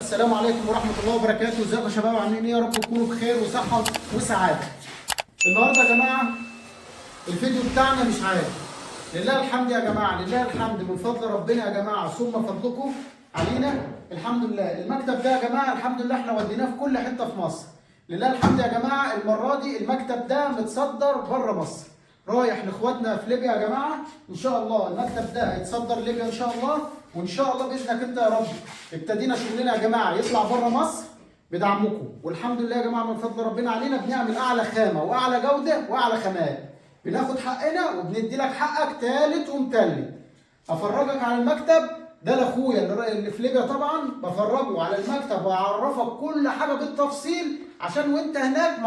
السلام عليكم ورحمة الله وبركاته، ازيكم يا شباب؟ عاملين ايه؟ يا رب تكونوا بخير وصحة وسعادة. النهارده يا جماعة الفيديو بتاعنا مش عادي. لله الحمد يا جماعة، لله الحمد من فضل ربنا يا جماعة ثم فضلكم علينا. الحمد لله المكتب ده يا جماعة الحمد لله احنا وديناه في كل حتة في مصر. لله الحمد يا جماعة المرة دي المكتب ده متصدر بره مصر. رايح لاخواتنا في ليبيا يا جماعه، ان شاء الله المكتب ده هيتصدر ليبيا ان شاء الله، وان شاء الله باذنك انت يا رب. ابتدينا شغلنا يا جماعه يطلع بره مصر بدعمكم، والحمد لله يا جماعه من فضل ربنا علينا بنعمل اعلى خامه واعلى جوده واعلى خامات. بناخد حقنا وبندي لك حقك تالت ومتلت. افرجك على المكتب ده لاخويا اللي في ليبيا، طبعا بفرجه على المكتب واعرفك كل حاجه بالتفصيل، عشان وانت هناك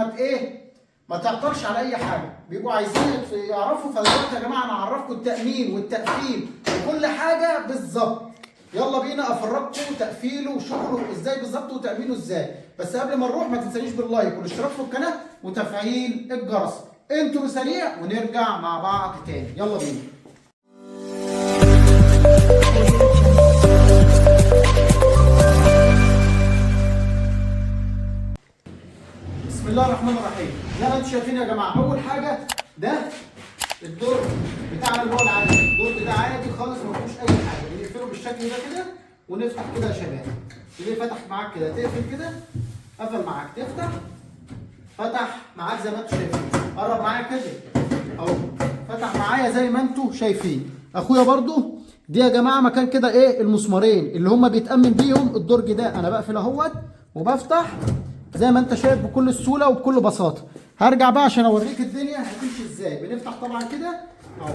ما تعطلش على اي حاجه. بيبقوا عايزين يعرفوا، فدلوقتي يا جماعه انا هعرفكم التامين والتقفيل وكل حاجه بالظبط. يلا بينا افرجكم تقفيله وشغله ازاي بالظبط وتامينه ازاي. بس قبل ما نروح ما تنسانيش باللايك والاشتراك في القناه وتفعيل الجرس. انتوا سريع ونرجع مع بعض تاني، يلا بينا. بسم الله الرحمن الرحيم. زي ما انتم شايفين يا جماعه، اول حاجه ده الدور بتاعنا اللي هو العادي. الدور ده عادي خالص ما فيهوش اي حاجه. بنقفله بالشكل ده كده ونفتح كده يا شباب. تلاقيه فتح معاك كده، تقفل كده قفل معاك، تفتح فتح معاك زي ما انتم شايفين. قرب معايا كده اهو، فتح معايا زي ما انتم شايفين. اخويا برضو دي يا جماعه مكان كده المسمارين اللي هم بيتامن بيهم الدرج ده. انا بقفل اهوت وبفتح زي ما انت شايف بكل سهوله وبكل بساطه. هرجع بقى عشان اوريك الدنيا هتمشي ازاي. بنفتح طبعا كده اهو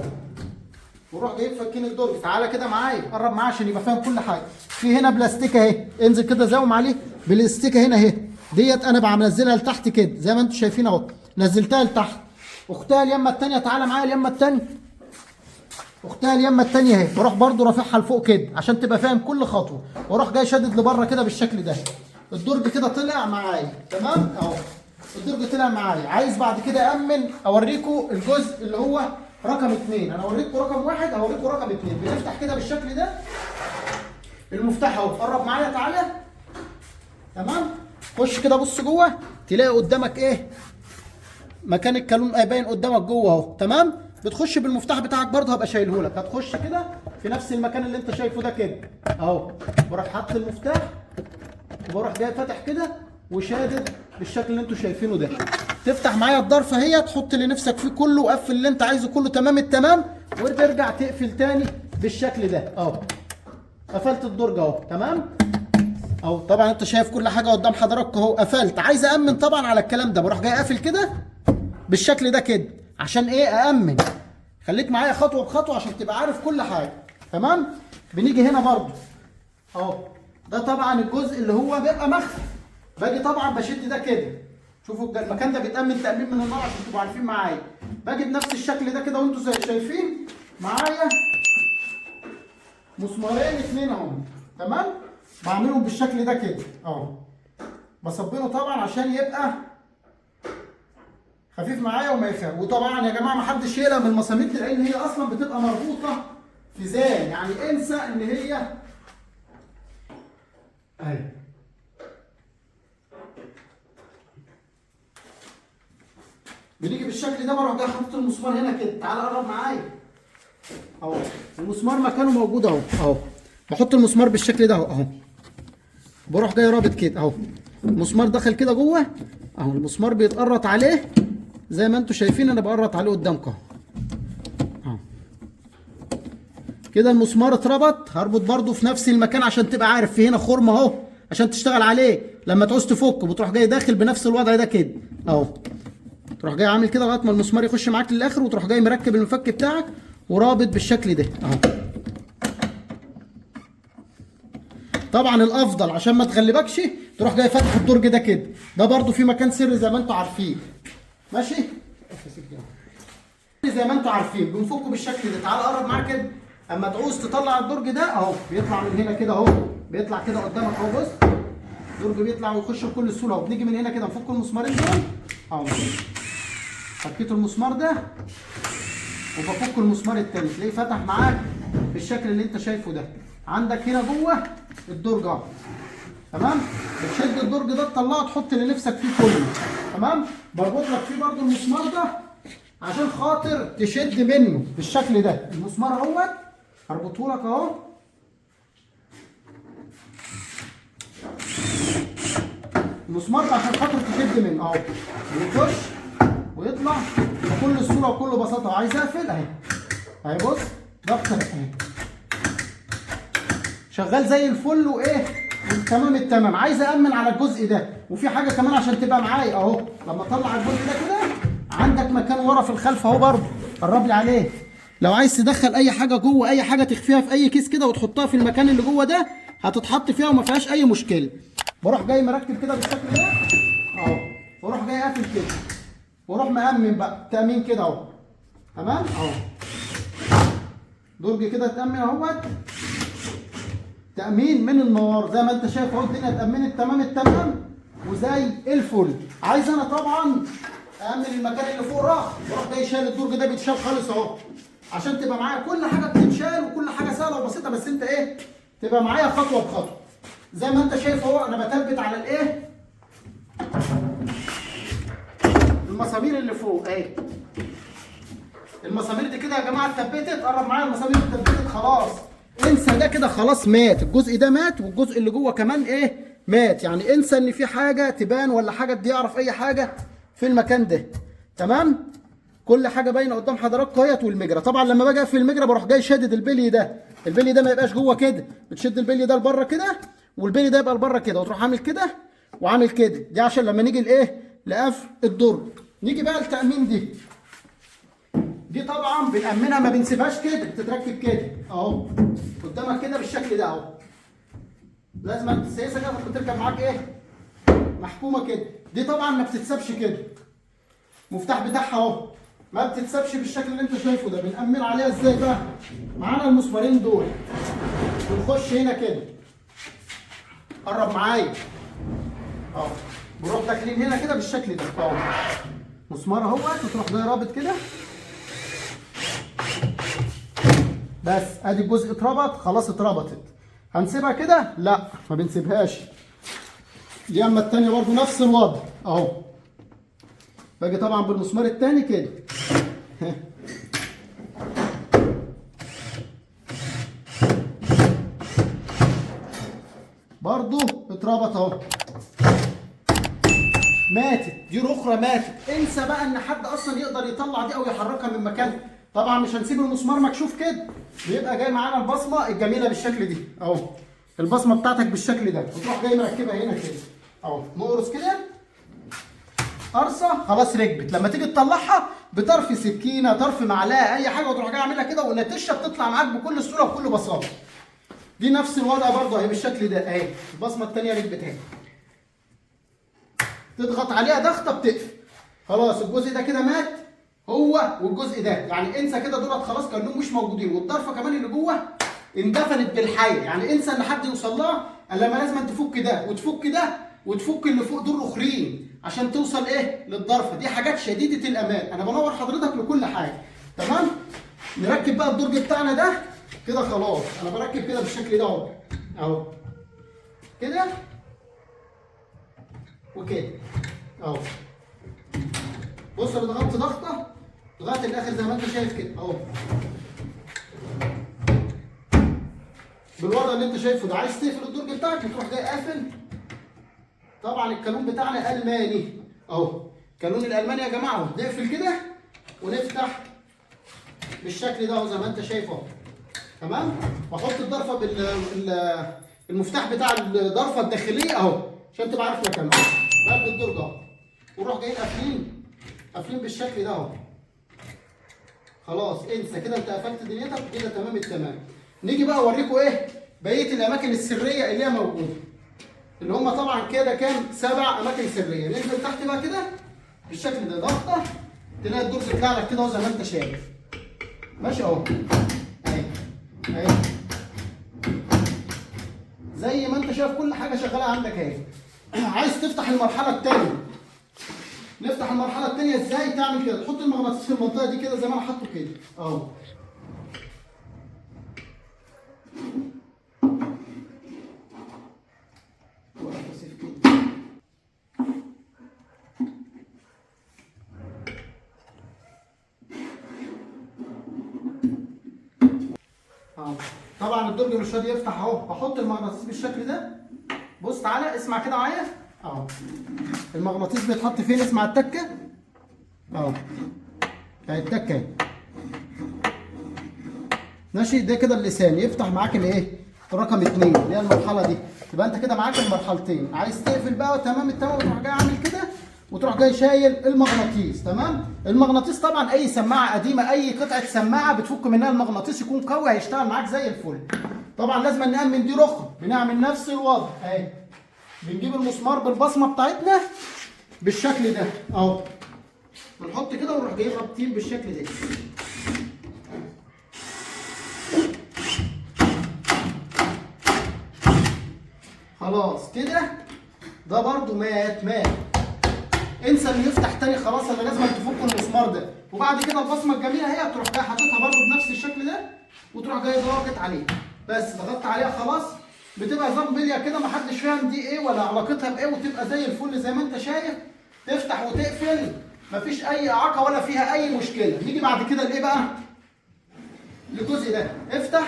وروح جايب فكين الدرج. تعالى كده معايا، قرب معايا عشان يبقى فاهم كل حاجه. في هنا بلاستيكه اهي، انزل كده زوم عليه. بلاستيكه هنا اهي، ديت انا بنزلها لتحت كده زي ما انتم شايفين اهو، نزلتها لتحت. اختها اليمه الثانيه، تعالى معايا اليمه الثانيه. اختها اليمه الثانيه اهي، بروح برده رافعها لفوق كده عشان تبقى فاهم كل خطوه، واروح جاي شادد لبره كده بالشكل ده. الدرج كده طلع معايا تمام اهو. الدرج طلع معايا. عايز بعد كده امن اوريكم الجزء اللي هو رقم 2. انا اوريكم رقم 1، اوريكم رقم 2. بنفتح كده بالشكل ده. المفتاح اهو، قرب معايا تعالى تمام. خش كده بص جوه، تلاقي قدامك مكان الكالون باين قدامك جوه اهو تمام. بتخش بالمفتاح بتاعك برضه، هبقى شايله لك. هتخش كده في نفس المكان اللي انت شايفه ده كده اهو. بروح حاطط المفتاح وبروح جاي فاتح كده وشادد بالشكل اللي انتوا شايفينه ده. تفتح معايا الضرفه اهي، تحط اللي نفسك فيه كله وقفل اللي انت عايزه كله تمام التمام، وترجع تقفل تاني بالشكل ده اهو. قفلت الدرج اهو تمام اهو. طبعا انت شايف كل حاجه قدام حضرتك اهو. قفلت. عايز امن طبعا على الكلام ده، بروح جاي قافل كده بالشكل ده كده عشان اامن. خليك معايا خطوه بخطوه عشان تبقى عارف كل حاجه تمام. بنيجي هنا برضه اهو، ده طبعا الجزء اللي هو بيبقى مخفي. باجي طبعا بشد ده كده. شوفوا المكان ده بيتامن تامين من النار عشان تبقوا عارفين معايا. باجي بنفس الشكل ده كده وانتوا شايفين معايا مسمارين 2 اهو تمام. بعملهم بالشكل ده كده اهو. بصبنه طبعا عشان يبقى خفيف معايا وما يخاف. وطبعا يا جماعه ما حدش يقلق من المسامير دي، لان هي اصلا بتبقى مربوطه في زان، يعني انسى ان هي اهي. بنيجي بالشكل ده، بروح جاي حاطط المسمار هنا كده. تعالى قرب معايا اهو. المسمار مكانه موجود اهو. بحط المسمار بالشكل ده اهو. بروح جاي رابط كده اهو. المسمار دخل كده جوه اهو. المسمار بيتقرط عليه زي ما انتم شايفين، انا بقرط عليه قدامكم اهو كده. المسمار اتربط. هربط برده في نفس المكان عشان تبقى عارف. في هنا خرم اهو عشان تشتغل عليه. لما تعوز تفكه بتروح جاي داخل بنفس الوضع ده كده اهو. تروح جاي عامل كده لغايه ما المسمار يخش معاك للاخر، وتروح جاي مركب المفك بتاعك ورابط بالشكل ده اهو. طبعا الافضل عشان ما تغلبكش تروح جاي فاتح الدرج ده كده. ده برده في مكان سري زي ما انتم عارفين ماشي. زي ما انتم عارفين بنفكه بالشكل ده. تعال قرب معايا كده. اما تعوز تطلع الدرج ده اهو، بيطلع من هنا كده اهو. بيطلع كده قدامك اهو. بص الدرج بيطلع ويخش بكل سهوله اهو. بنيجي من هنا كده نفك المسمارين دول اهو. فكيت المسمار ده وبفك المسمار التاني، تلاقيه فتح معاك بالشكل اللي انت شايفه ده. عندك هنا جوه الدرج اهو. تمام. بتشد الدرج ده تطلعه تحط اللي نفسك فيه كله. تمام. بربط لك فيه برضو المسمار ده عشان خاطر تشد منه بالشكل ده. المسمار اهوت هربطه لك اهو. المسمار ده عشان خاطر تشد منه اهو، ويخش ويطلع بكل سهوله وبكل بساطه. عايز اقفل اهي، اهي بص ضغط اهي، شغال زي الفل وايه تمام التمام. عايز امن على الجزء ده. وفي حاجه كمان عشان تبقى معايا اهو، لما اطلع الجزء ده كده عندك مكان ورا في الخلف اهو برضه، قرب لي عليه. لو عايز تدخل اي حاجه جوه، اي حاجه تخفيها في اي كيس كده وتحطها في المكان اللي جوه ده، هتتحط فيها وما فيهاش اي مشكله. بروح جاي مركب كده بالشكل ده اهو، واروح جاي قافل كده، واروح مأمن بقى تأمين كده اهو. تمام اهو، درج كده تأمن اهوت، تأمين من النار زي ما انت شايف اهو. الدنيا اتأمنت تمام التمام وزي الفل. عايز انا طبعا أأمن المكان اللي فوق راح، بروح جاي شايل الدرج ده بيتشال خالص اهو، عشان تبقى معايا كل حاجه بتتشال وكل حاجه سهله وبسيطه. بس انت ايه تبقى معايا خطوه بخطوه زي ما انت شايف اهو. انا بثبت على الايه المسامير اللي فوق اهي. المسامير دي كده يا جماعه اتثبتت، قرب معايا المسامير اتثبتت خلاص. انسى ده كده خلاص مات، الجزء ده مات والجزء اللي جوه كمان ايه مات. يعني انسى ان في حاجه تبان ولا حاجه دي يعرف اي حاجه في المكان ده. تمام. كل حاجه باينه قدام حضراتكم اهيت. والمجرى طبعا لما باجي اقفل المجرى بروح جاي شادد البلي ده. البلي ده ما يبقاش جوه كده، بتشد البلي ده لبره كده والبلي ده يبقى لبره كده، وتروح عامل كده وعامل كده. دي عشان لما نيجي لايه لقفل الدرج. نيجي بقى التأمين دي طبعا بنأمنها ما بنسيبهاش كده، بتتركب كده اهو قدامك كده بالشكل ده اهو. لازم السياسه كده بتركب معاك ايه محكومه كده. دي طبعا ما بتتسابش كده، المفتاح بتاعها اهو ما بتتسابش بالشكل اللي انت شايفه ده. بنأمن عليها ازاي بقى؟ معانا المسمارين دول، بنخش هنا كده، قرب معايا اهو، بنروح داخلين هنا كده بالشكل ده اهو. مسمار اهوت وتروح جاي رابط كده بس. ادي الجزء اتربط خلاص، اتربطت. هنسيبها كده؟ لا ما بنسيبهاش. دي اما التانية برضه نفس الوضع اهو. باجي طبعا بالمسمار التاني كده برضه اتربط اهو. ماتت دي رخرة ماتت. انسى بقى ان حد اصلا يقدر يطلع دي او يحركها من مكانها. طبعا مش هنسيب المسمار مكشوف كده، بيبقى جاي معانا البصمه الجميله بالشكل دي اهو. البصمه بتاعتك بالشكل ده، وتروح جاي مركبها هنا كده اهو. نقرص كده قرصه خلاص ركبت. لما تيجي تطلعها بطرف سكينه طرف معلقه اي حاجه، وتروح جاي عاملها كده والنتشه بتطلع معاك بكل سهوله وبكل بساطه. دي نفس الوضع برضه اهي بالشكل ده اهي. البصمه الثانيه ركبت اهي، تضغط عليها ضغطه بتقفل خلاص. الجزء ده كده مات هو والجزء ده، يعني انسى كده دولت خلاص كانهم مش موجودين. والضرفه كمان اللي جوه اندفنت بالحي، يعني انسى ان حد يوصل لها الا لما لازم تفك ده وتفك ده وتفك اللي فوق دول اخرين عشان توصل ايه للضرفه. دي حاجات شديده الامان. انا بنور حضرتك لكل حاجه. تمام. نركب بقى الدرج بتاعنا ده كده خلاص. انا بركب كده بالشكل ده اهو اهو كده وكده اهو. بص انا ضغطت ضغطه لغايه الاخر زي ما انت شايف كده اهو، بالوضع اللي انت شايفه ده. عايز تقفل الدرج بتاعك بتروح جاي قافل. طبعا الكالون بتاعنا الماني اهو. الكالون الالماني يا جماعه اهو. نقفل كده ونفتح بالشكل ده اهو زي ما انت شايف اهو. تمام. واحط الضرفه المفتاح بتاع الضرفه الداخليه اهو عشان تبقى عارف مكانها. بقفل الدرج اهو ونروح جايين قافلين بالشكل ده اهو. خلاص انسى كده، انت قفلت دنيتك كده تمام التمام. نيجي بقى اوريكم ايه بقيه الاماكن السريه اللي هي موجوده، اللي هم طبعا كده كام 7 اماكن سريه. ننزل تحت بقى كده بالشكل ده ضغطه تلاقي الدرج يطلع لك كده اهو زي ما انت شايف ماشي اهو. اهي اهي زي ما انت شايف كل حاجه شغاله عندك اهي. عايز تفتح المرحله الثانيه، نفتح المرحله الثانيه ازاي؟ تعمل كده، تحط المغناطيس في المنطقه دي كده زي ما انا حاطه كده اهو. اهو. طبعا الدرج مش راضي يفتح اهو، بحط المغناطيس بالشكل ده. بص تعالى اسمع كده معايا اهو. المغناطيس بيتحط فين؟ اسمع التكه اهو. اهي التكه اهي. ماشي، ده كده اللسان يفتح معاك الايه؟ رقم 2 اللي هي المرحله دي. يبقى انت كده معاك المرحلتين. عايز تقفل بقى تمام التمام، وتروح جاي عامل كده وتروح جاي شايل المغناطيس. تمام. المغناطيس طبعا اي سماعه قديمه، اي قطعه سماعه بتفك منها المغناطيس يكون قوي هيشتغل معاك زي الفل. طبعا لازم نأمن دي رخم، بنعمل نفس الوضع اهي. بنجيب المسمار بالبصمه بتاعتنا بالشكل ده اهو، ونحط كده ونروح جايين رابطين بالشكل ده. خلاص كده ده برضو مات. انسى انه يفتح تاني، خلاص انا لازم تفك المسمار ده. وبعد كده البصمه الجميله هي تروح جاي حاططها برضو بنفس الشكل ده، وتروح جاي ضاغط عليه. بس ضغطت عليها خلاص، بتبقى نظام بليه كده محدش فاهم دي ايه ولا علاقتها بايه، وتبقى زي الفل زي ما انت شايف. تفتح وتقفل مفيش اي اعاقه ولا فيها اي مشكله. نيجي بعد كده لايه بقى؟ الجزء ده. افتح،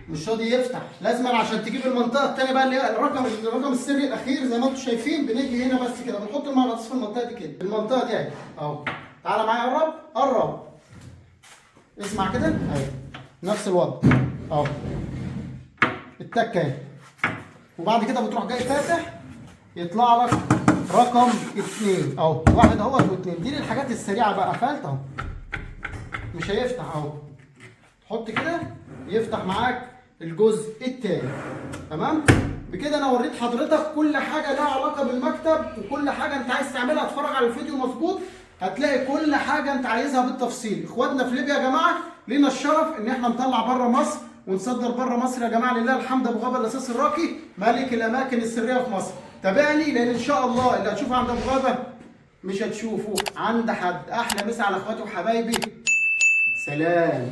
مش راضي يفتح. لازم عشان تجيب المنطقه الثانيه بقى اللي هي الرقم السري الاخير زي ما انتم شايفين. بنيجي هنا بس كده بنحط المغناطيس في المنطقه دي كده، المنطقه دي اهي اهو. تعالى معايا قرب اسمع كده اهي، نفس الوضع اهو، التكه اهي. وبعد كده بتروح جاي فاتح، يطلع لك رقم 2 اهو. واحد اهوت واثنين. دي للحاجات السريعه بقى. قفلت اهو، مش هيفتح اهو. تحط كده يفتح معاك الجزء التاني. تمام. بكده انا وريت حضرتك كل حاجه لها علاقه بالمكتب، وكل حاجه انت عايز تعملها. اتفرج على الفيديو مظبوط، هتلاقي كل حاجه انت عايزها بالتفصيل. اخواتنا في ليبيا يا جماعه لينا الشرف ان احنا نطلع بره مصر ونصدر بره مصر يا جماعه. لله الحمد. ابو غابه الاساس الراقي ملك الاماكن السريه في مصر. تابعني، لان ان شاء الله اللي هتشوفه عند ابو غابه مش هتشوفه عند حد. احلى مسا على اخواتي وحبايبي. سلام.